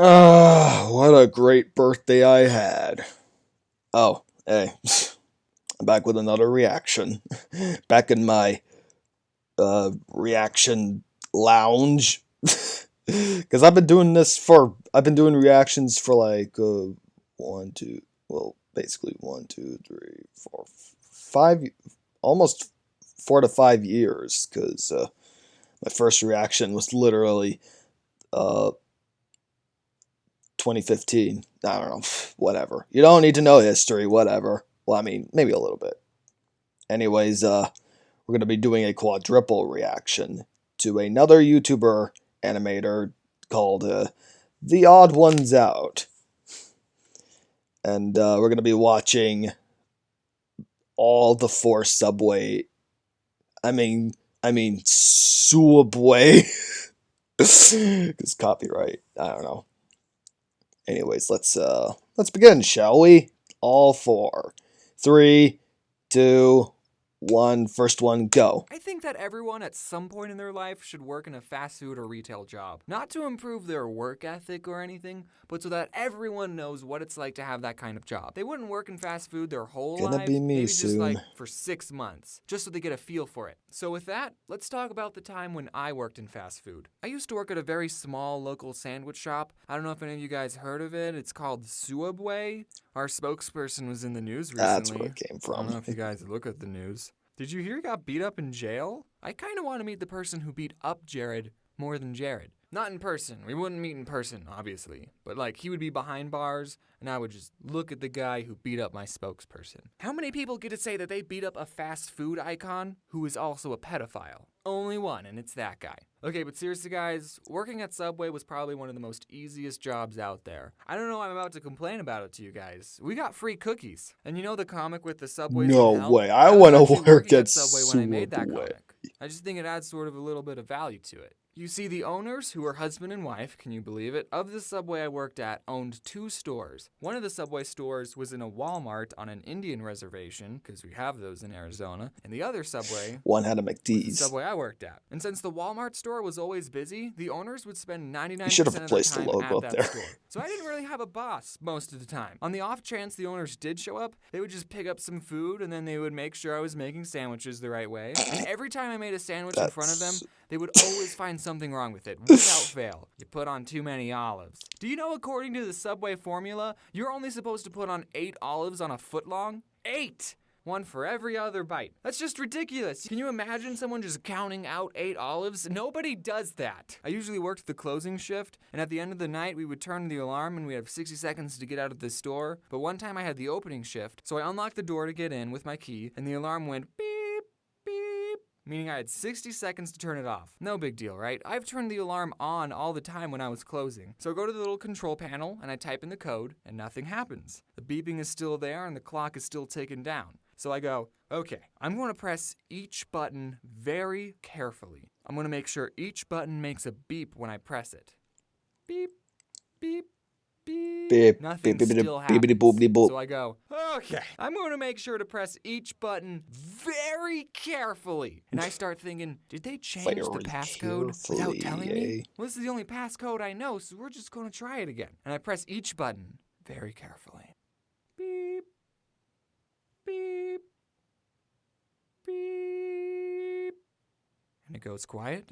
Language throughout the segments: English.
Ah, what a great birthday I had. Oh, hey, I'm back with another reaction. Back in my reaction lounge. Because I've been doing reactions for like, one, two, well, basically 5, almost 4 to 5 years. Because my first reaction was literally uh, 2015. I don't know, whatever. You don't need to know history, whatever. Well, I mean, maybe a little bit. Anyways, we're going to be doing a quadruple reaction to another YouTuber animator called TheOdd1sOut. And we're going to be watching all the four Subway. I mean, Sooubway. Because copyright. I don't know. Anyways, let's begin, shall we? All four. 3, 2, 1. First one, go. I think that everyone at some point in their life should work in a fast food or retail job. Not to improve their work ethic or anything, but so that everyone knows what it's like to have that kind of job. They wouldn't work in fast food their whole Gonna lives, be me maybe just soon. like for 6 months, just so they get a feel for it. So with that, let's talk about the time when I worked in fast food. I used to work at a very small local sandwich shop. I don't know if any of you guys heard of it. It's called Sooubway. Our spokesperson was in the news recently. That's where it came I don't know from. if you guys look at the news. Did you hear he got beat up in jail? I kind of want to meet the person who beat up Jared more than Jared. Not in person. We wouldn't meet in person, obviously. But like, he would be behind bars, and I would just look at the guy who beat up my spokesperson. How many people get to say that they beat up a fast food icon who is also a pedophile? Only one, and it's that guy. Okay, but seriously guys, working at Subway was probably one of the most easiest jobs out there. I don't know why I'm about to complain about it to you guys. We got free cookies. And you know the comic with the Subways No in Hell? way. I was want actually to work working at Subway when I made that Sooubway. comic. I just think it adds sort of a little bit of value to it. You see, the owners, who were husband and wife, can you believe it, of the Subway I worked at owned 2 stores. One of the Subway stores was in a Walmart on an Indian reservation, because we have those in Arizona, and the other Subway One had a the McD's. Subway I worked at. And since the Walmart store was always busy, the owners would spend 99% You should have of their replaced the time logo at up that there. store. So I didn't really have a boss most of the time. On the off chance the owners did show up, they would just pick up some food and then they would make sure I was making sandwiches the right way. And every time I made a sandwich in front of them, they would always find something wrong with it, without fail. You put on too many olives. Do you know, according to the Subway formula, you're only supposed to put on 8 olives on a foot long? 8! One for every other bite. That's just ridiculous. Can you imagine someone just counting out 8 olives? Nobody does that. I usually worked the closing shift, and at the end of the night, we would turn the alarm and we have 60 seconds to get out of the store. But one time I had the opening shift, so I unlocked the door to get in with my key, and the alarm went beep, beep, meaning I had 60 seconds to turn it off. No big deal, right? I've turned the alarm on all the time when I was closing. So I go to the little control panel, and I type in the code, and nothing happens. The beeping is still there, and the clock is still ticking down. So I go, okay, I'm going to press each button very carefully. I'm going to make sure each button makes a beep when I press it. Beep, beep, beep. Beep, Nothing beep, beep, still beep, beep, happens. boop, beep, boop. So I go, okay, I'm going to make sure to press each button very carefully. And I start thinking, did they change Very the passcode without telling carefully, me? Well, this is the only passcode I know, so we're just going to try it again. And I press each button very carefully. Beep. Beep. Beep. And it goes quiet.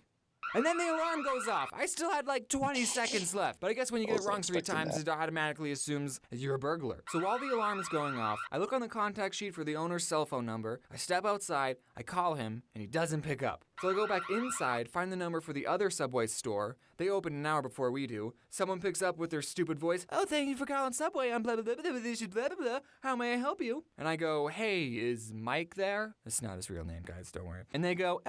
And then the alarm goes off. I still had like 20 seconds left. But I guess when you get it Wasn't wrong 3 expecting times, that. it automatically assumes that you're a burglar. So while the alarm is going off, I look on the contact sheet for the owner's cell phone number. I step outside, I call him, and he doesn't pick up. So I go back inside, find the number for the other Subway store. They open an hour before we do. Someone picks up with their stupid voice. Oh, thank you for calling Subway. I'm blah, blah, blah, blah, blah, blah, blah, blah. How may I help you? And I go, hey, is Mike there? That's not his real name, guys. Don't worry. And they go,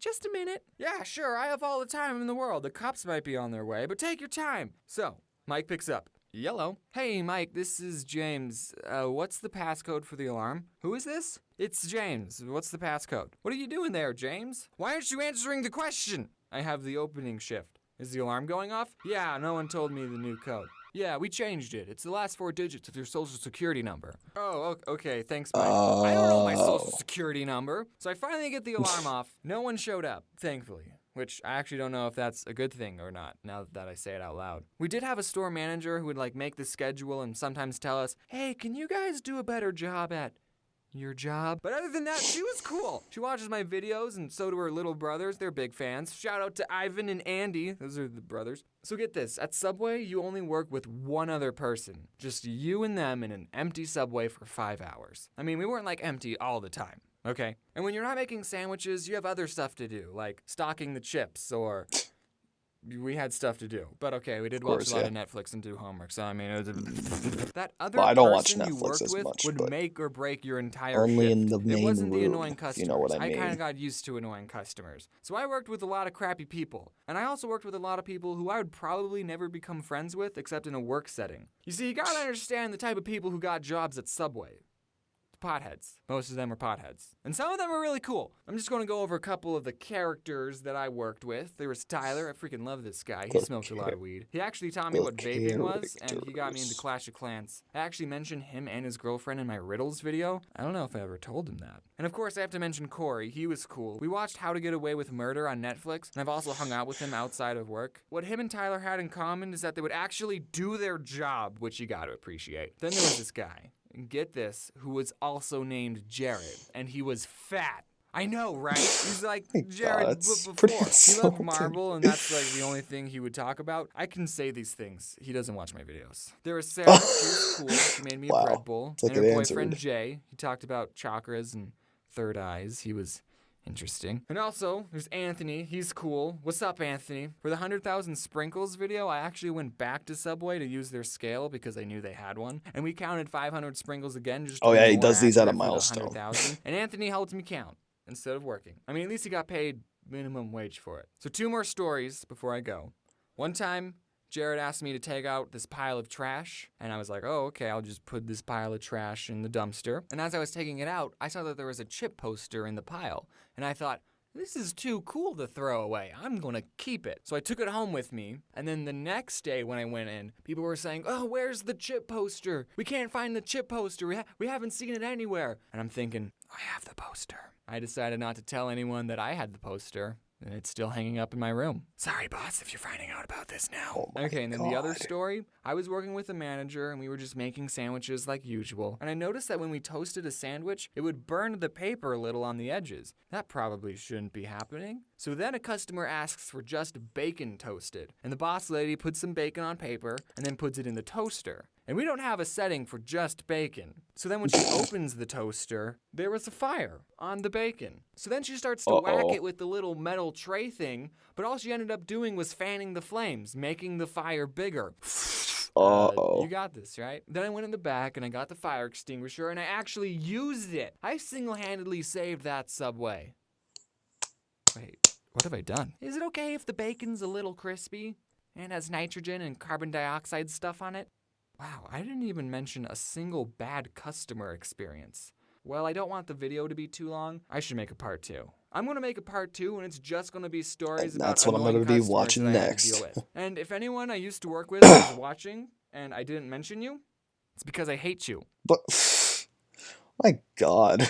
just a minute. Yeah, sure. I have all the time in the world. The cops might be on their way, but take your time. So Mike picks up. Yellow. Hey, Mike, this is James. What's the passcode for the alarm? Who is this? It's James. What's the passcode? What are you doing there, James? Why aren't you answering the question? I have the opening shift. Is the alarm going off? Yeah, no one told me the new code. Yeah, we changed it. It's the last 4 digits of your social security number. Oh, okay, thanks, Mike. I don't know my social security number. So I finally get the alarm off. No one showed up, thankfully. which I actually don't know if that's a good thing or not, now that I say it out loud. We did have a store manager who would like make the schedule and sometimes tell us, hey, can you guys do a better job at your job? But other than that, she was cool. She watches my videos, and so do her little brothers. They're big fans. Shout out to Ivan and Andy. Those are the brothers. So get this, at Subway, you only work with one other person. Just you and them in an empty Subway for 5 hours. I mean, we weren't like empty all the time, okay? And when you're not making sandwiches, you have other stuff to do, like stocking the chips or... We had stuff to do, but okay, we did watch a lot of Netflix and do homework, so I mean, it was that other I don't watch person you Netflix worked as with much, would but make or break your entire only shift. in the main It wasn't the room, annoying if customers. you know what I mean. kind of got used to annoying customers. So I worked with a lot of crappy people, and I also worked with a lot of people who I would probably never become friends with except in a work setting. You see, you gotta understand the type of people who got jobs at Subway. Potheads. Most of them are potheads. And some of them are really cool. I'm just going to go over a couple of the characters that I worked with. There was Tyler. I freaking love this guy. He smoked a lot of weed. He actually taught me what vaping was, and he got me into Clash of Clans. I actually mentioned him and his girlfriend in my riddles video. I don't know if I ever told him that. And of course, I have to mention Corey. He was cool. We watched How to Get Away with Murder on Netflix, and I've also hung out with him outside of work. What him and Tyler had in common is that they would actually do their job, which you got to appreciate. Then there was this guy. Get this, who was also named Jared, and he was fat. I know, right? He's like Jared before. He loved marble, and that's like the only thing he would talk about. I can say these things. He doesn't watch my videos. There was Sarah. She was cool. She made me a bread bowl. Like and her boyfriend Jay. He talked about chakras and third eyes. He was interesting. And also, there's Anthony. He's cool. What's up, Anthony? For the 100,000 sprinkles video, I actually went back to Subway to use their scale because I knew they had one. And we counted 500 sprinkles again. Just oh, yeah, he does these at a for the milestone. 100,000. And Anthony helped me count instead of working. I mean, at least he got paid minimum wage for it. So 2 more stories before I go. One time, Jared asked me to take out this pile of trash, and I was like, oh, okay, I'll just put this pile of trash in the dumpster. And as I was taking it out, I saw that there was a chip poster in the pile, and I thought, this is too cool to throw away. I'm gonna keep it. So I took it home with me, and then the next day when I went in, people were saying, oh, where's the chip poster? We can't find the chip poster. We haven't seen it anywhere. And I'm thinking, I have the poster. I decided not to tell anyone that I had the poster. And it's still hanging up in my room. Sorry, boss, if you're finding out about this now. Okay, and then the other story, I was working with a manager, and we were just making sandwiches like usual. And I noticed that when we toasted a sandwich, it would burn the paper a little on the edges. That probably shouldn't be happening. So then a customer asks for just bacon toasted. And the boss lady puts some bacon on paper, and then puts it in the toaster. And we don't have a setting for just bacon. So then when she opens the toaster, there was a fire on the bacon. So then she starts to whack it with the little metal tray thing, but all she ended up doing was fanning the flames, making the fire bigger. You got this, right? Then I went in the back and I got the fire extinguisher and I actually used it. I single-handedly saved that Subway. Wait, what have I done? Is it okay if the bacon's a little crispy and has nitrogen and carbon dioxide stuff on it? Wow, I didn't even mention a single bad customer experience. Well, I don't want the video to be too long. I should make a part 2. I'm going to make a part 2, and it's just going to be stories about that's what I'm going to be watching that I had to next. deal with. And if anyone I used to work with is watching, and I didn't mention you, it's because I hate you. But, my God.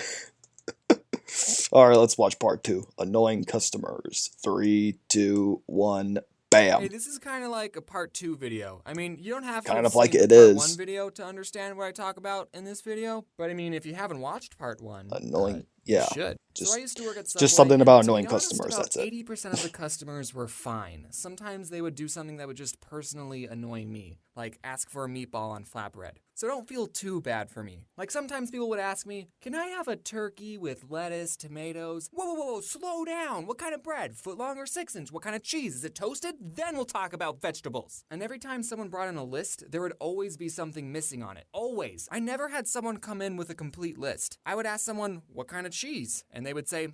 All right, let's watch part 2. Annoying customers. 3, 2, 1, bam. Hey, this is kind of like a part 2 video. I mean, you don't have to kind of see like the it part is 1 video to understand what I talk about in this video. But I mean, if you haven't watched part 1, annoying. Yeah, you should. just, so I used to work at Subway, just something and about to be annoying honest, customers. About That's it. 80% of the customers were fine. Sometimes they would do something that would just personally annoy me, like ask for a meatball on flatbread. So don't feel too bad for me. Like sometimes people would ask me, can I have a turkey with lettuce, tomatoes? Whoa, slow down. What kind of bread? Footlong or 6-inch? What kind of cheese? Is it toasted? Then we'll talk about vegetables. And every time someone brought in a list, there would always be something missing on it. Always. I never had someone come in with a complete list. I would ask someone, what kind of cheese? And they would say,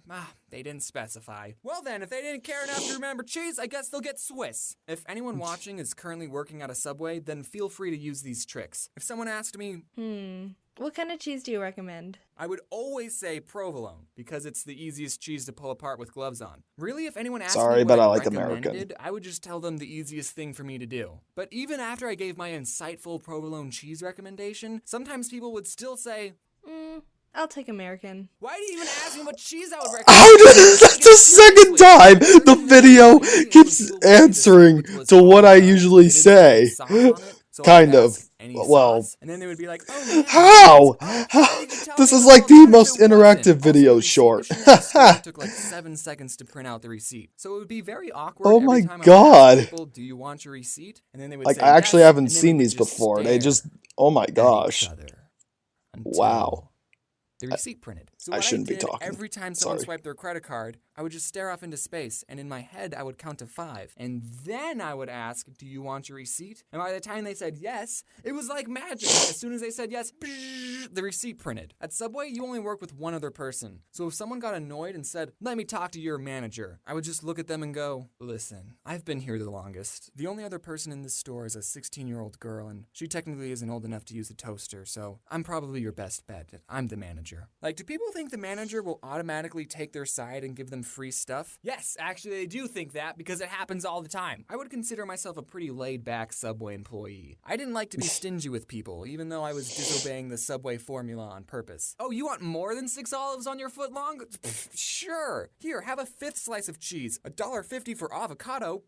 they didn't specify. Well then, if they didn't care enough to remember cheese, I guess they'll get Swiss. If anyone watching is currently working at a Subway, then feel free to use these tricks. If someone asked me, what kind of cheese do you recommend? I would always say provolone, because it's the easiest cheese to pull apart with gloves on. Really, if anyone asked me what I like recommended, I would just tell them the easiest thing for me to do. But even after I gave my insightful provolone cheese recommendation, sometimes people would still say, I'll take American. Why do you even ask me what cheese I would recommend? How did that's the second time the video keeps answering to what I usually say? Kind of. Well, And then they would be like, oh, yeah. how? Why did you tell This me is before? like the What if most it wasn't? interactive Also, video the receipt short. machine at the store took like 7 seconds to print out the receipt. So it would be very awkward Oh every my time I would God. ask people, do you want your receipt? And then they would Like, say I actually yes, haven't and then seen we would these just before. They stare just, oh my at gosh. each other until Wow. the receipt printed. So I what shouldn't be did talking. every time someone Sorry. swiped their credit card, I would just stare off into space, and in my head, I would count to 5. And then I would ask, do you want your receipt? And by the time they said yes, it was like magic. As soon as they said yes, the receipt printed. At Subway, you only work with one other person. So if someone got annoyed and said, let me talk to your manager, I would just look at them and go, listen, I've been here the longest. The only other person in this store is a 16-year-old girl, and she technically isn't old enough to use a toaster, so I'm probably your best bet. I'm the manager. Like, do people think the manager will automatically take their side and give them free stuff? Yes, actually they do think that because it happens all the time. I would consider myself a pretty laid-back Subway employee. I didn't like to be stingy with people, even though I was disobeying the Subway formula on purpose. Oh, you want more than 6 olives on your footlong? Sure. Here, have a 5th slice of cheese. $1.50 for avocado?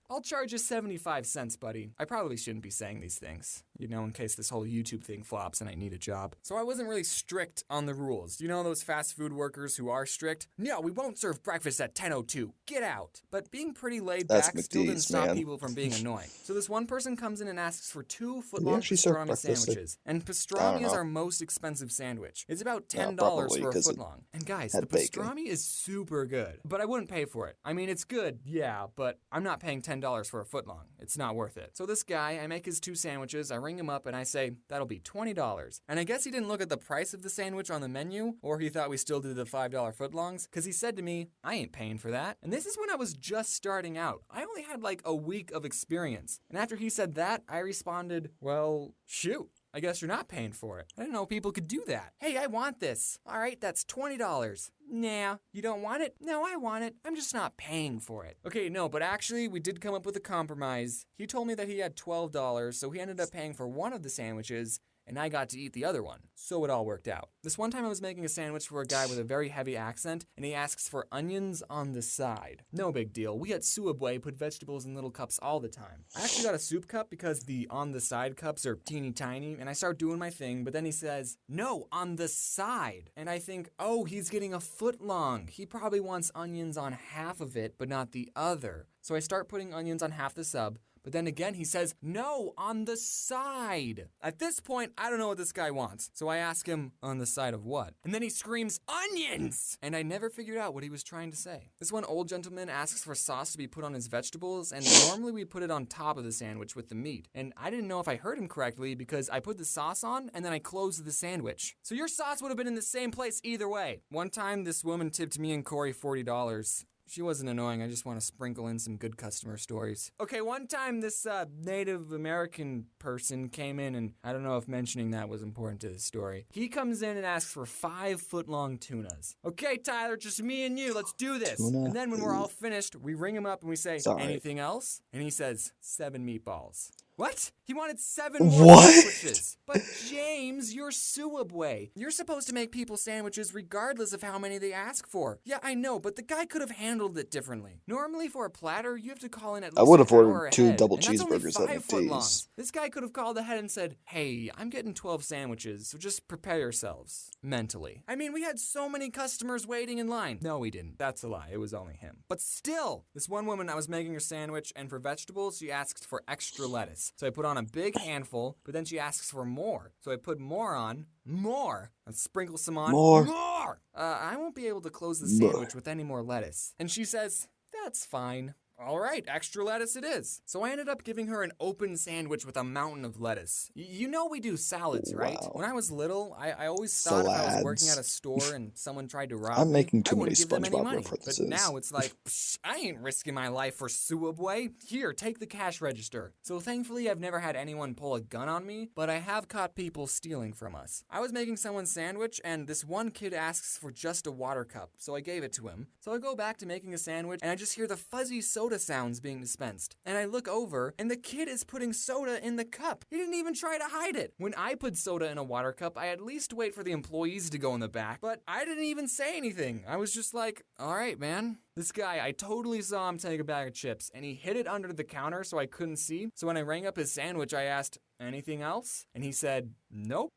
I'll charge you 75 cents, buddy. I probably shouldn't be saying these things, you know, in case this whole YouTube thing flops and I need a job. So I wasn't really strict on the rules. You know those fast food workers who are strict? No, we won't serve breakfast at 10:02. Get out. But being pretty laid That's back still didn't McDee's, stop man. people from being annoying. So this one person comes in and asks for 2 Did he footlong actually serve pastrami breakfast? sandwiches. And I don't pastrami is know. our most expensive sandwich. It's about Yeah, $10 probably, for a 'cause it footlong. And guys, had the bacon. pastrami is super good. But I wouldn't pay for it. I mean, it's good, yeah, but I'm not paying $10 for a footlong. It's not worth it. So this guy, I make his 2 sandwiches, I ring him up, and I say, that'll be $20. And I guess he didn't look at the price of the sandwich on the menu, or he thought we still did the $5 footlongs, because he said to me, I ain't paying for that. And this is when I was just starting out. I only had like a week of experience. And after he said that, I responded, well, shoot. I guess you're not paying for it. I didn't know people could do that. Hey, I want this. All right, that's $20. Nah, you don't want it? No, I want it. I'm just not paying for it. Okay, no, but actually, we did come up with a compromise. He told me that he had $12, so he ended up paying for one of the sandwiches, and I got to eat the other one. So it all worked out. This one time I was making a sandwich for a guy with a very heavy accent, and he asks for onions on the side. No big deal. We at Sooubway put vegetables in little cups all the time. I actually got a soup cup because the on the side cups are teeny tiny, and I start doing my thing, but then he says, no, on the side. And I think, oh, he's getting a foot long. He probably wants onions on half of it, but not the other. So I start putting onions on half the sub, but then again, he says, no, on the side. At this point, I don't know what this guy wants. So I ask him, on the side of what? And then he screams, onions! And I never figured out what he was trying to say. This one old gentleman asks for sauce to be put on his vegetables, and normally we put it on top of the sandwich with the meat. And I didn't know if I heard him correctly because I put the sauce on and then I closed the sandwich. So your sauce would have been in the same place either way. One time, this woman tipped me and Corey $40. She wasn't annoying, I just want to sprinkle in some good customer stories. Okay, one time this Native American person came in, and I don't know if mentioning that was important to the story. He comes in and asks for 5-foot-long tunas. Okay, Tyler, just me and you, let's do this. Tuna? And then when we're all finished, we ring him up and we say, Sorry. anything else? And he says, 7 meatballs. What? He wanted 7 more What? sandwiches. But James, you're Sooubway. You're supposed to make people sandwiches regardless of how many they ask for. Yeah, I know, but the guy could have handled it differently. Normally for a platter, you have to call in at least I would have an hour ordered 2 ahead, double and that's only cheeseburgers at 5 foot longs. McDee's. This guy could have called ahead and said, hey, I'm getting 12 sandwiches, so just prepare yourselves. Mentally. I mean, we had so many customers waiting in line. No, we didn't. That's a lie. It was only him. But still, this one woman, I was making her sandwich, and for vegetables, she asked for extra lettuce. So I put on a big handful, but then she asks for more. So I put more on, and sprinkle some on, more. I won't be able to close the sandwich with any more lettuce. And she says, that's fine. All right, extra lettuce it is. So I ended up giving her an open sandwich with a mountain of lettuce. You know we do salads, right? Wow. When I was little, I always thought if I was working at a Salads. store and someone tried to rob I'm me, making too I many wouldn't give them any SpongeBob money. references. But now it's like, psh, I ain't risking my life for Sooubway. Here, take the cash register. So thankfully, I've never had anyone pull a gun on me, but I have caught people stealing from us. I was making someone's sandwich, and this one kid asks for just a water cup, so I gave it to him. So I go back to making a sandwich, and I just hear the fuzzy soda soda sounds being dispensed. And I look over, and the kid is putting soda in the cup. He didn't even try to hide it. When I put soda in a water cup, I at least wait for the employees to go in the back, but I didn't even say anything. I was just like, all right, man. This guy, I totally saw him take a bag of chips, and he hid it under the counter so I couldn't see. So when I rang up his sandwich, I asked, anything else? And he said, nope.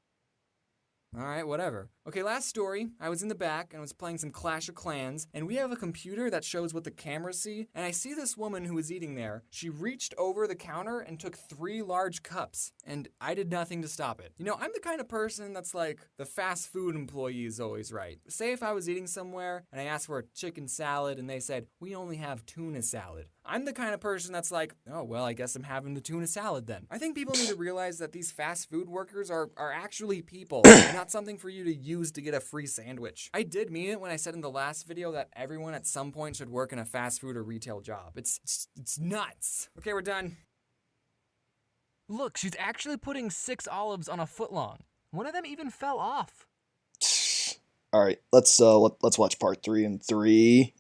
All right, whatever. Okay, last story. I was in the back and was playing some Clash of Clans, and we have a computer that shows what the cameras see, and I see this woman who was eating there. She reached over the counter and took 3 large cups, and I did nothing to stop it. You know, I'm the kind of person that's like, the fast food employee is always right. Say if I was eating somewhere and I asked for a chicken salad and they said, we only have tuna salad. I'm the kind of person that's like, oh, well, I guess I'm having the tuna salad then. I think people need to realize that these fast food workers are actually people, not something for you to use to get a free sandwich. I did mean it when I said in the last video that everyone at some point should work in a fast food or retail job. It's nuts. Okay, we're done. Look, she's actually putting 6 olives on a foot long. One of them even fell off. All right, let's watch part 3 in 3,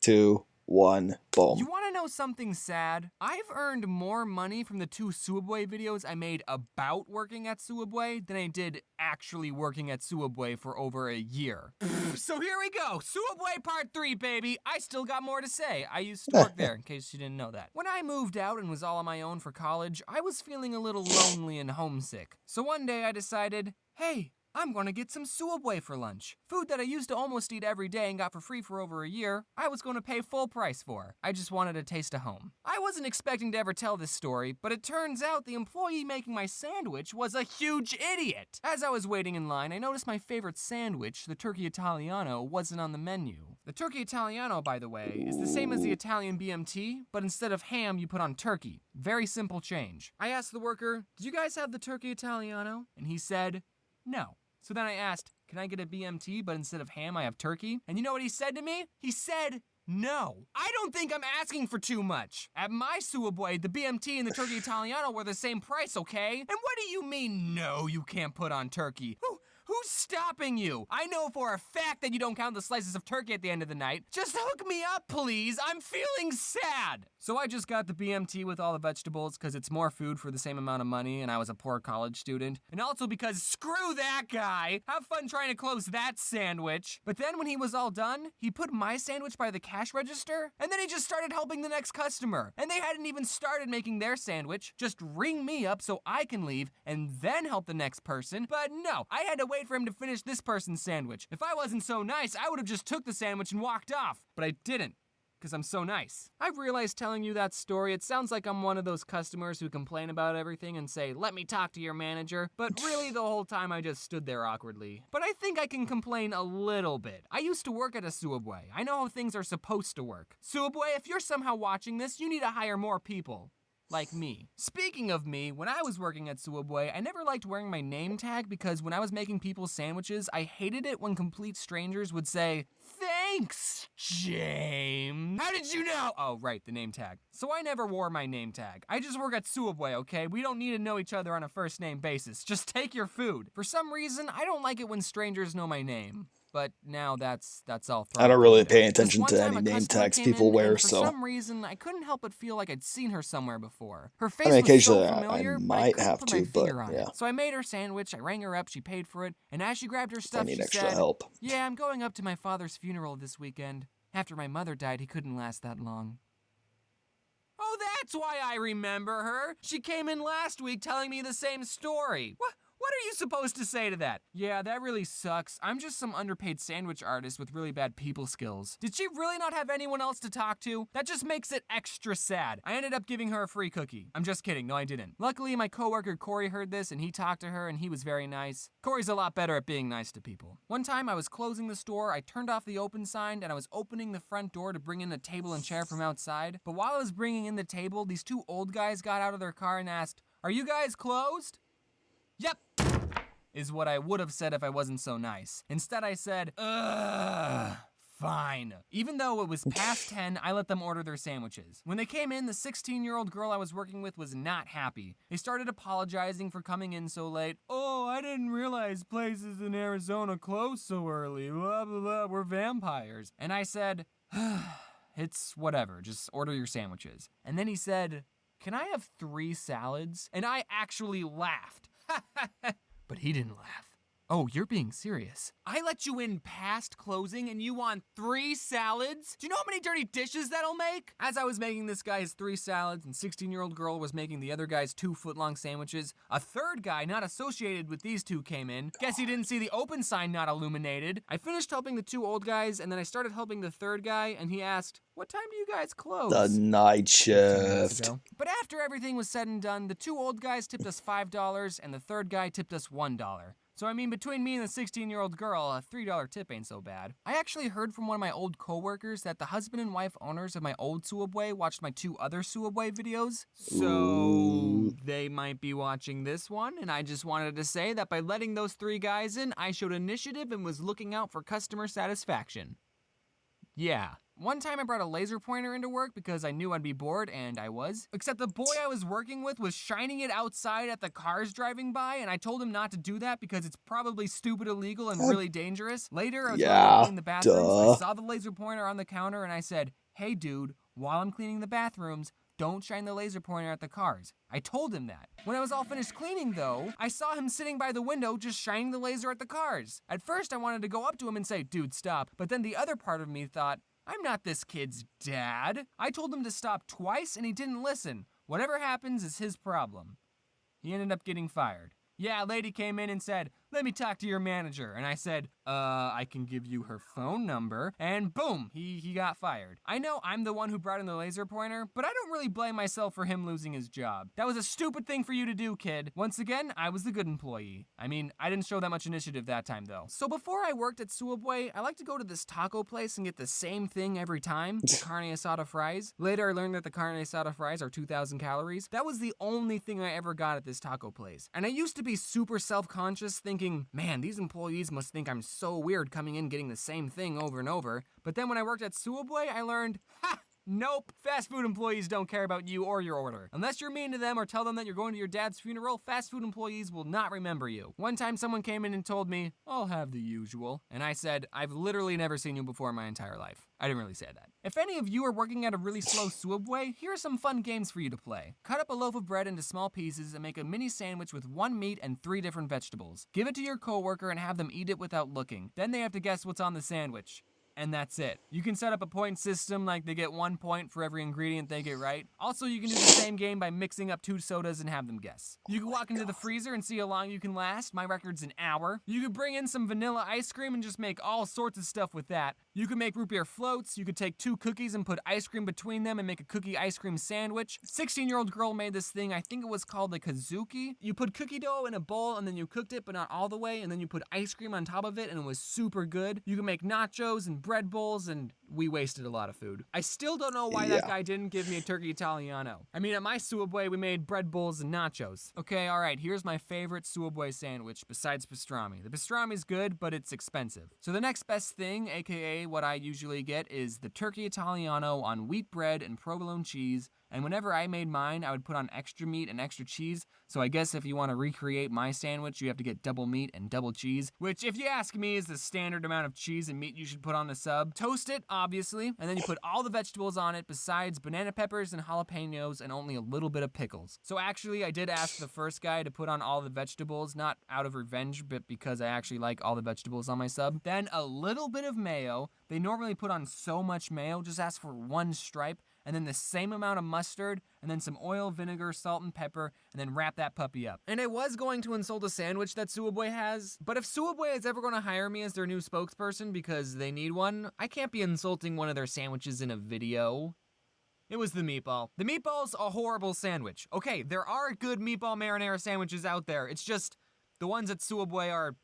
2, 1, boom. You want to know something sad? I've earned more money from the 2 Sooubway videos I made about working at Sooubway than I did actually working at Sooubway for over a year. So here we go, Sooubway part 3, baby. I still got more to say. I used to work there, in case you didn't know that. When I moved out and was all on my own for college, I was feeling a little lonely and homesick. So one day I decided, hey, I'm gonna get some Sooubway for lunch. Food that I used to almost eat every day and got for free for over a year, I was gonna pay full price for. I just wanted a taste of home. I wasn't expecting to ever tell this story, but it turns out the employee making my sandwich was a huge idiot. As I was waiting in line, I noticed my favorite sandwich, the turkey Italiano, wasn't on the menu. The turkey Italiano, by the way, is the same as the Italian BMT, but instead of ham, you put on turkey. Very simple change. I asked the worker, do you guys have the turkey Italiano? And he said, no. So then I asked, can I get a BMT, but instead of ham, I have turkey? And you know what he said to me? He said, no. I don't think I'm asking for too much. At my Sooubway, the BMT and the turkey Italiano were the same price, okay? And what do you mean, no, you can't put on turkey? Who's stopping you? I know for a fact that you don't count the slices of turkey at the end of the night. Just hook me up, please. I'm feeling sad. So I just got the BMT with all the vegetables because it's more food for the same amount of money and I was a poor college student. And also because screw that guy. Have fun trying to close that sandwich. But then when he was all done, he put my sandwich by the cash register and then he just started helping the next customer. And they hadn't even started making their sandwich. Just ring me up so I can leave and then help the next person. But no, I had to wait for him to finish this person's sandwich. If I wasn't so nice, I would have just took the sandwich and walked off. But I didn't, because I'm so nice. I've realized telling you that story, it sounds like I'm one of those customers who complain about everything and say, let me talk to your manager. But really the whole time I just stood there awkwardly. But I think I can complain a little bit. I used to work at a Sooubway. I know how things are supposed to work. Sooubway, if you're somehow watching this, you need to hire more people. Like me. Speaking of me, when I was working at Sooubway, I never liked wearing my name tag because when I was making people's sandwiches, I hated it when complete strangers would say, thanks, James. How did you know? Oh, right, the name tag. So I never wore my name tag. I just work at Sooubway, okay? We don't need to know each other on a first name basis. Just take your food. For some reason, I don't like it when strangers know my name. But now that's all. I don't really pay attention to any name tags people wear, so. For some reason, I couldn't help but feel like I'd seen her somewhere before. Her face I mean, was occasionally so familiar, I but I might couldn't have put to, my but finger on yeah. it. So I made her sandwich, I rang her up, she paid for it, and as she grabbed her I stuff, need she extra said, help. yeah, I'm going up to my father's funeral this weekend. After my mother died, he couldn't last that long. Oh, that's why I remember her. She came in last week telling me the same story. What are you supposed to say to that? Yeah, that really sucks. I'm just some underpaid sandwich artist with really bad people skills. Did she really not have anyone else to talk to? That just makes it extra sad. I ended up giving her a free cookie. I'm just kidding, no I didn't. Luckily, my coworker Corey heard this and he talked to her and he was very nice. Corey's a lot better at being nice to people. One time I was closing the store, I turned off the open sign and I was opening the front door to bring in a table and chair from outside. But while I was bringing in the table, these 2 old guys got out of their car and asked, are you guys closed? Yep, is what I would have said if I wasn't so nice. Instead I said, ugh, fine. Even though it was past 10, I let them order their sandwiches. When they came in, the 16-year-old girl I was working with was not happy. They started apologizing for coming in so late. Oh, I didn't realize places in Arizona close so early. Blah, blah, blah, we're vampires. And I said, it's whatever. Just order your sandwiches. And then he said, can I have 3 salads? And I actually laughed. But he didn't laugh. Oh, you're being serious. I let you in past closing and you want 3 salads? Do you know how many dirty dishes that'll make? As I was making this guy's 3 salads and 16-year-old girl was making the other guy's 2-foot-long sandwiches, a third guy not associated with these 2 came in. Guess he didn't see the open sign not illuminated. I finished helping the 2 old guys and then I started helping the third guy and he asked, what time do you guys close? The night 15 minutes shift. ago. But after everything was said and done, the 2 old guys tipped us $5 and the third guy tipped us $1. So I mean, between me and the 16-year-old girl, a $3 tip ain't so bad. I actually heard from one of my old coworkers that the husband and wife owners of my old Sooubway watched my 2 other Sooubway videos. So they might be watching this one, and I just wanted to say that by letting those 3 guys in, I showed initiative and was looking out for customer satisfaction. Yeah. One time I brought a laser pointer into work because I knew I'd be bored, and I was. Except the boy I was working with was shining it outside at the cars driving by, and I told him not to do that because it's probably stupid illegal and really dangerous. Later, I was cleaning the bathrooms, I saw the laser pointer on the counter, and I said, hey dude, while I'm cleaning the bathrooms, don't shine the laser pointer at the cars. I told him that. When I was all finished cleaning though, I saw him sitting by the window just shining the laser at the cars. At first I wanted to go up to him and say, dude, stop. But then the other part of me thought, I'm not this kid's dad. I told him to stop twice and he didn't listen. Whatever happens is his problem. He ended up getting fired. Yeah, a lady came in and said, let me talk to your manager. And I said, I can give you her phone number. And boom, he got fired. I know I'm the one who brought in the laser pointer, but I don't really blame myself for him losing his job. That was a stupid thing for you to do, kid. Once again, I was the good employee. I mean, I didn't show that much initiative that time though. So before I worked at Sooubway, I like to go to this taco place and get the same thing every time, the carne asada fries. Later I learned that the carne asada fries are 2,000 calories. That was the only thing I ever got at this taco place. And I used to be super self-conscious thinking, man, these employees must think I'm so weird coming in getting the same thing over and over. But then when I worked at Sooubway, I learned, nope, fast food employees don't care about you or your order. Unless you're mean to them or tell them that you're going to your dad's funeral, fast food employees will not remember you. One time someone came in and told me, I'll have the usual. And I said, I've literally never seen you before in my entire life. I didn't really say that. If any of you are working at a really slow Sooubway, here are some fun games for you to play. Cut up a loaf of bread into small pieces and make a mini sandwich with 1 meat and 3 different vegetables. Give it to your coworker and have them eat it without looking. Then they have to guess what's on the sandwich. And that's it. You can set up a point system like they get 1 point for every ingredient they get right. Also, you can do the same game by mixing up 2 sodas and have them guess. You can walk into the freezer and see how long you can last. My record's an hour. You could bring in some vanilla ice cream and just make all sorts of stuff with that. You could make root beer floats. You could take 2 cookies and put ice cream between them and make a cookie ice cream sandwich. 16-year-old girl made this thing, I think it was called the kazuki. You put cookie dough in a bowl and then you cooked it, but not all the way, and then you put ice cream on top of it and it was super good. You can make nachos and bread bowls, and we wasted a lot of food. I still don't know why that guy didn't give me a turkey Italiano. I mean, at my Sooubway, we made bread bowls and nachos. Okay, alright, here's my favorite Sooubway sandwich besides pastrami. The pastrami's good, but it's expensive. So the next best thing, aka what I usually get, is the turkey Italiano on wheat bread and provolone cheese. And whenever I made mine, I would put on extra meat and extra cheese. So I guess if you want to recreate my sandwich, you have to get double meat and double cheese, which if you ask me is the standard amount of cheese and meat you should put on a sub. Toast it, obviously, and then you put all the vegetables on it besides banana peppers and jalapenos and only a little bit of pickles. So actually, I did ask the first guy to put on all the vegetables, not out of revenge, but because I actually like all the vegetables on my sub. Then a little bit of mayo. They normally put on so much mayo, just ask for 1 stripe. And then the same amount of mustard, and then some oil, vinegar, salt, and pepper, and then wrap that puppy up. And I was going to insult a sandwich that Sooubway has, but if Sooubway is ever going to hire me as their new spokesperson because they need one, I can't be insulting one of their sandwiches in a video. It was the meatball. The meatball's a horrible sandwich. Okay, there are good meatball marinara sandwiches out there. It's just the ones at Sooubway are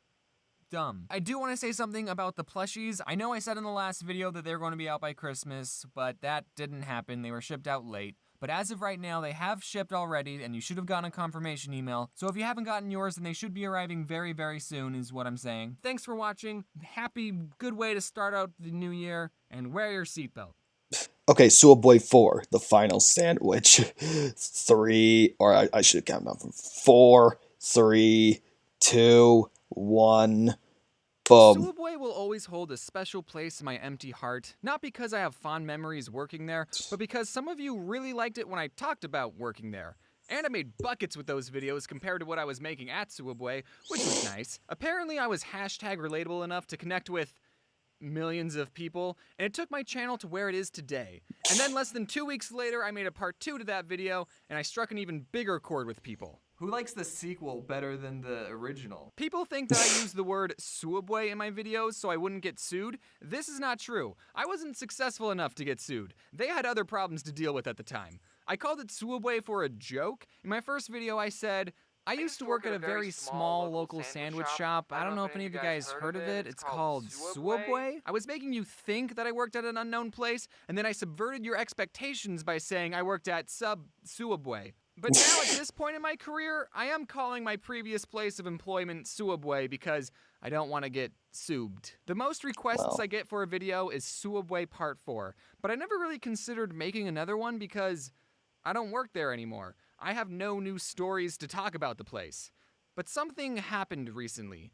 dumb. I do want to say something about the plushies. I know I said in the last video that they were going to be out by Christmas, but that didn't happen. They were shipped out late. But as of right now, they have shipped already, and you should have gotten a confirmation email. So if you haven't gotten yours, then they should be arriving very, very soon, is what I'm saying. Thanks for watching. Happy, good way to start out the new year, and wear your seatbelt. Okay, Sooubway 4, the final sandwich. 3, or I should have counted down from 4, 3, 2, 1. Sooubway will always hold a special place in my empty heart, not because I have fond memories working there, but because some of you really liked it when I talked about working there. And I made buckets with those videos compared to what I was making at Sooubway, which was nice. Apparently I was hashtag relatable enough to connect with millions of people, and it took my channel to where it is today. And then less than 2 weeks later, I made a part 2 to that video, and I struck an even bigger chord with people. Who likes the sequel better than the original? People think that I use the word Sooubway in my videos so I wouldn't get sued. This is not true. I wasn't successful enough to get sued. They had other problems to deal with at the time. I called it Sooubway for a joke. In my first video I said, I used to work at a very small local sandwich shop. I don't know if any of you guys heard of it. It's called Sooubway. I was making you think that I worked at an unknown place, and then I subverted your expectations by saying I worked at Sooubway. But now at this point in my career, I am calling my previous place of employment Sooubway because I don't want to get soobed. The most requests I get for a video is Sooubway Part 4, but I never really considered making another one because I don't work there anymore. I have no new stories to talk about the place. But something happened recently,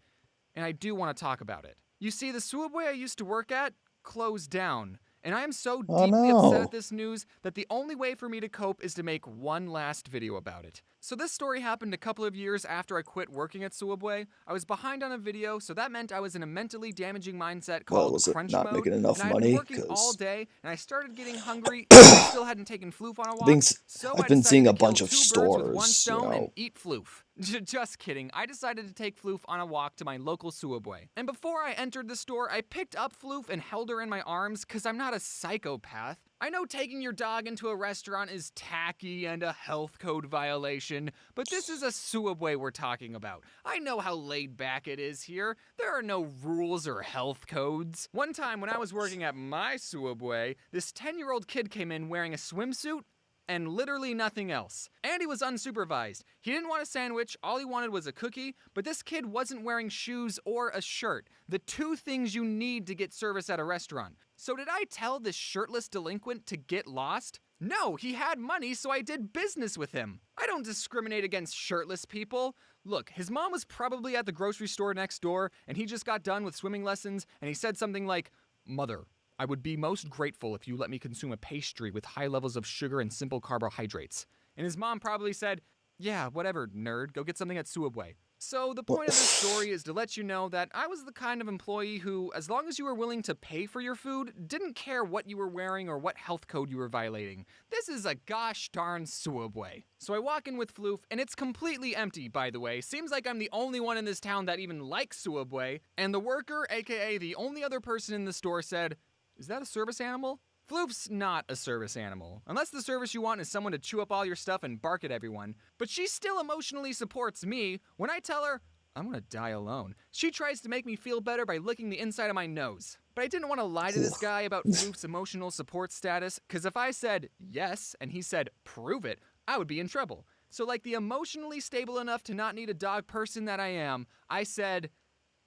and I do want to talk about it. You see, the Sooubway I used to work at closed down. And I am so deeply upset at this news that the only way for me to cope is to make one last video about it. So this story happened a couple of years after I quit working at Sooubway. I was behind on a video, so that meant I was in a mentally damaging mindset called crunch mode. Making enough and I had money? been working all day, and I started getting hungry, and I still hadn't taken floof on a walk. So I've been seeing a bunch of two birds with one stores, stone and eat floof. Just kidding. I decided to take Floof on a walk to my local Sooubway. And before I entered the store, I picked up Floof and held her in my arms because I'm not a psychopath. I know taking your dog into a restaurant is tacky and a health code violation, but this is a Sooubway we're talking about. I know how laid back it is here. There are no rules or health codes. One time when I was working at my Sooubway, this 10-year-old kid came in wearing a swimsuit and literally nothing else. And he was unsupervised. He didn't want a sandwich, all he wanted was a cookie, but this kid wasn't wearing shoes or a shirt. The two things you need to get service at a restaurant. So did I tell this shirtless delinquent to get lost? No, he had money, so I did business with him. I don't discriminate against shirtless people. Look, his mom was probably at the grocery store next door, and he just got done with swimming lessons, and he said something like, "Mother, I would be most grateful if you let me consume a pastry with high levels of sugar and simple carbohydrates." And his mom probably said, "Yeah, whatever, nerd, go get something at Sooubway." So the point of this story is to let you know that I was the kind of employee who, as long as you were willing to pay for your food, didn't care what you were wearing or what health code you were violating. This is a gosh darn Sooubway. So I walk in with Floof, and it's completely empty, by the way. Seems like I'm the only one in this town that even likes Sooubway. And the worker, aka the only other person in the store, said, "Is that a service animal?" Floof's not a service animal, unless the service you want is someone to chew up all your stuff and bark at everyone. But she still emotionally supports me. When I tell her, I'm gonna die alone, she tries to make me feel better by licking the inside of my nose. But I didn't want to lie to this guy about Floof's emotional support status, because if I said yes, and he said prove it, I would be in trouble. So like the emotionally stable enough to not need a dog person that I am, I said,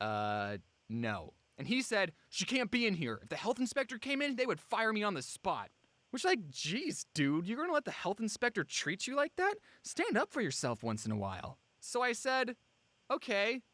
no. And he said, "She can't be in here. If the health inspector came in, they would fire me on the spot." Which, like, geez, dude, you're gonna let the health inspector treat you like that? Stand up for yourself once in a while. So I said, okay,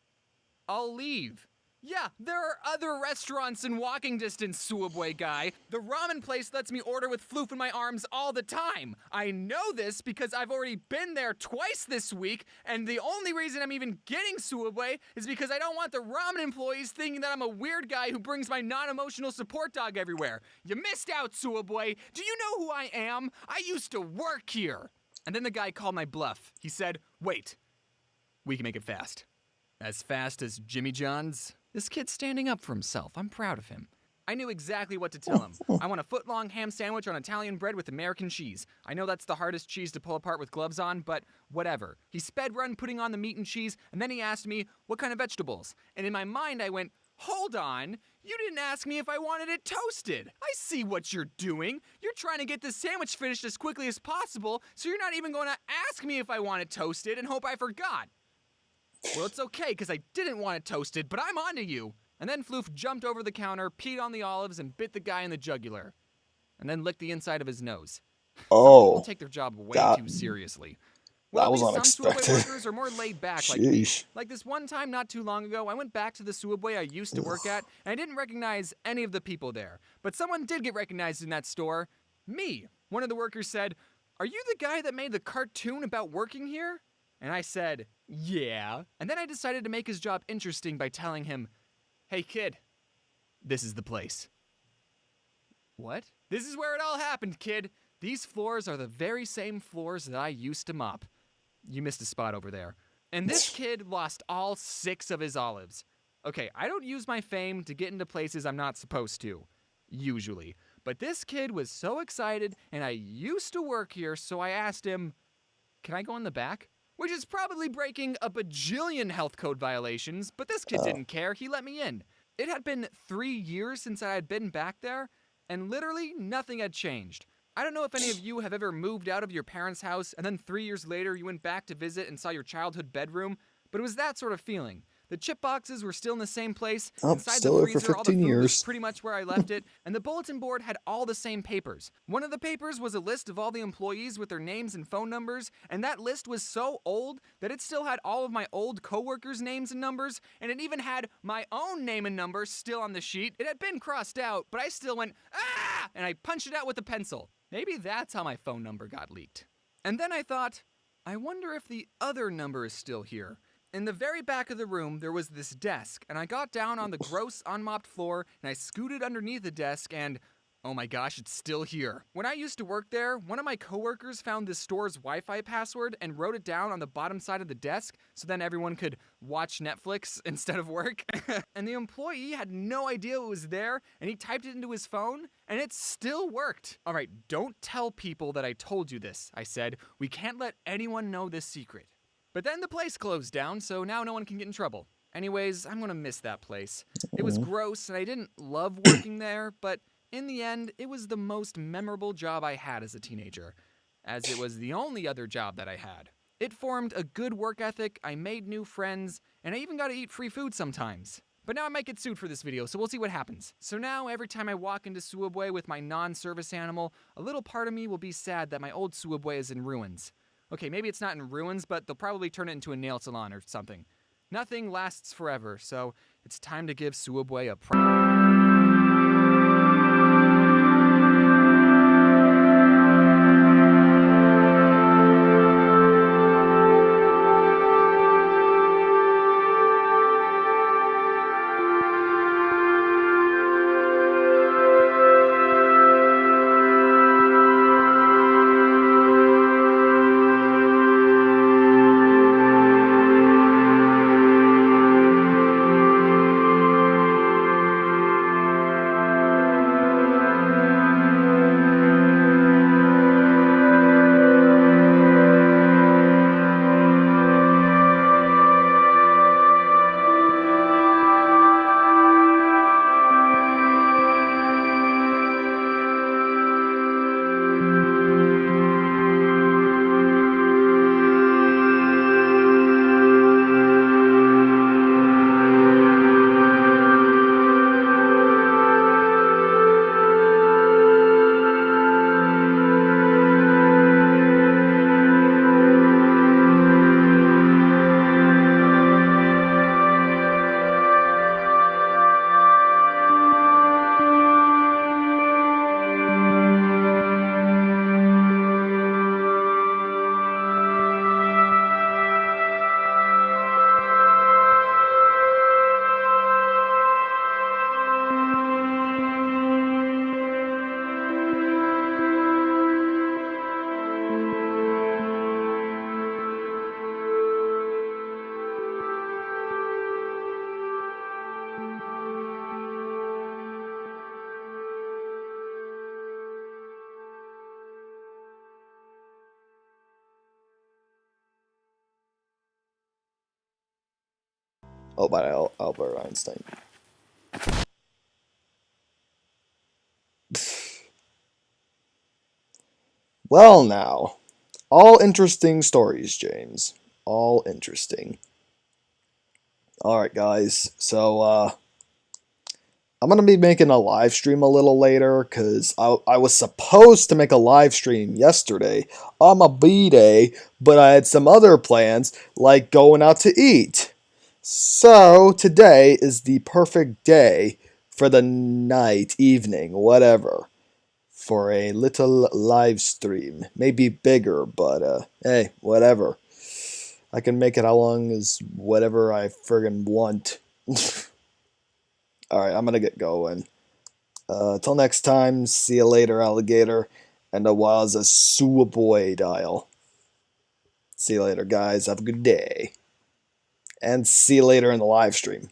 I'll leave. Yeah, there are other restaurants in walking distance, Sooubway guy. The ramen place lets me order with Floof in my arms all the time. I know this because I've already been there twice this week, and the only reason I'm even getting Sooubway is because I don't want the ramen employees thinking that I'm a weird guy who brings my non-emotional support dog everywhere. You missed out, Sooubway. Do you know who I am? I used to work here. And then the guy called my bluff. He said, "Wait, we can make it fast." As fast as Jimmy John's? This kid's standing up for himself. I'm proud of him. I knew exactly what to tell him. I want a foot-long ham sandwich on Italian bread with American cheese. I know that's the hardest cheese to pull apart with gloves on, but whatever. He sped run putting on the meat and cheese, and then he asked me, what kind of vegetables? And in my mind, I went, hold on, you didn't ask me if I wanted it toasted. I see what you're doing. You're trying to get this sandwich finished as quickly as possible, so you're not even going to ask me if I want it toasted and hope I forgot. Well, it's okay, because I didn't want it toasted, but I'm onto you. And then Floof jumped over the counter, peed on the olives, and bit the guy in the jugular. And then licked the inside of his nose. Some people take their job way too seriously. Well, That at was least some Sooubway unexpected. workers are more laid back like me. Sheesh. Like this one time not too long ago, I went back to the Sooubway I used to work at, and I didn't recognize any of the people there. But someone did get recognized in that store. Me. One of the workers said, "Are you the guy that made the cartoon about working here?" And I said, "Yeah." And then I decided to make his job interesting by telling him, "Hey kid, this is the place." What? "This is where it all happened, kid. These floors are the very same floors that I used to mop." You missed a spot over there. And this kid lost all 6 of his olives. Okay, I don't use my fame to get into places I'm not supposed to, usually. But this kid was so excited, and I used to work here, so I asked him, "Can I go in the back?" Which is probably breaking a bajillion health code violations, but this kid didn't care. He let me in. It had been 3 years since I had been back there, and literally nothing had changed. I don't know if any of you have ever moved out of your parents' house and then 3 years later you went back to visit and saw your childhood bedroom, but it was that sort of feeling. The chip boxes were still in the same place. Inside Still the there for freezer, all the 15 food was years. pretty much where I left it, and the bulletin board had all the same papers. One of the papers was a list of all the employees with their names and phone numbers, and that list was so old that it still had all of my old coworkers' names and numbers, and it even had my own name and number still on the sheet. It had been crossed out, but I still went, "Ah!" and I punched it out with a pencil. Maybe that's how my phone number got leaked. And then I thought, I wonder if the other number is still here. In the very back of the room, there was this desk, and I got down on the gross, unmopped floor, and I scooted underneath the desk, and oh my gosh, it's still here. When I used to work there, one of my coworkers found this store's Wi-Fi password and wrote it down on the bottom side of the desk so then everyone could watch Netflix instead of work. And the employee had no idea it was there, and he typed it into his phone, and it still worked. All right, don't tell people that I told you this, I said. We can't let anyone know this secret. But then the place closed down, so now no one can get in trouble. Anyways, I'm gonna miss that place. It was gross, and I didn't love working there, but in the end, it was the most memorable job I had as a teenager, as it was the only other job that I had. It formed a good work ethic, I made new friends, and I even got to eat free food sometimes. But now I might get sued for this video, so we'll see what happens. So now, every time I walk into Sooubway with my non-service animal, a little part of me will be sad that my old Sooubway is in ruins. Okay, maybe it's not in ruins, but they'll probably turn it into a nail salon or something. Nothing lasts forever, so it's time to give Sooubway a Oh, by Albert Einstein. Well, now, all interesting stories, James. All interesting. All right, guys. So, I'm going to be making a live stream a little later because I was supposed to make a live stream yesterday on my B-Day, but I had some other plans like going out to eat. So today is the perfect day for the night, evening, whatever, for a little live stream. Maybe bigger, but hey, whatever. I can make it how long as whatever I friggin' want. Alright, I'm gonna get going. Till next time, see you later, alligator. And a was a Sooubway dial. See you later, guys. Have a good day. And see you later in the live stream.